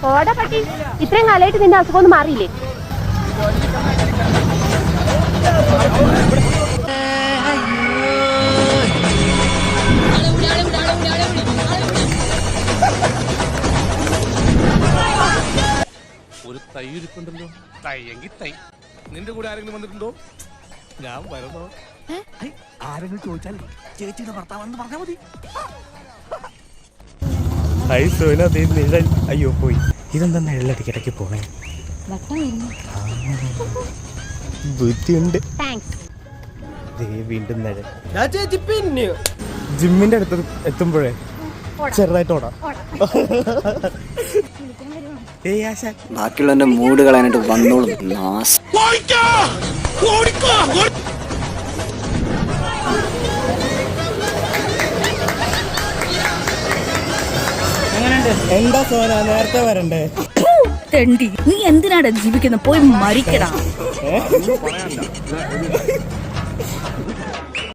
ഓടാ പട്ടി, ഇത്രയും കാലമായിട്ട് നിന്റെ അസുഖം ഒന്നും മാറിയില്ലേ? ഒരു തൈ ഇരിപ്പുണ്ടല്ലോ. തൈയെങ്കിൽ തൈ. നിന്റെ കൂടെ ആരെങ്കിലും വന്നിട്ടുണ്ടോ? ഞാൻ വരണോ? ആരെങ്കിലും ചോദിച്ചാൽ ചേച്ചിയുടെ ഭർത്താവെന്ന് പറഞ്ഞാൽ മതി. അയ്യോ പോയി. ഇതെന്താ നിഴലടിക്കിടയ്ക്ക് പോണേ? ബുദ്ധിയുണ്ട്. വീണ്ടും നിഴൽ. ജിമ്മിന്റെ അടുത്ത് എത്തുമ്പോഴേ ചെറുതായിട്ട് ഓടാം. ബാക്കിയുള്ളവന്റെ മൂഡ് കളയാനായിട്ട് വന്നോളും. എന്താ സോന നേരത്തെ വരണ്ടേ? നീ എന്തിനാടാ ജീവിക്കുന്ന? പോയി മരിക്കടാ.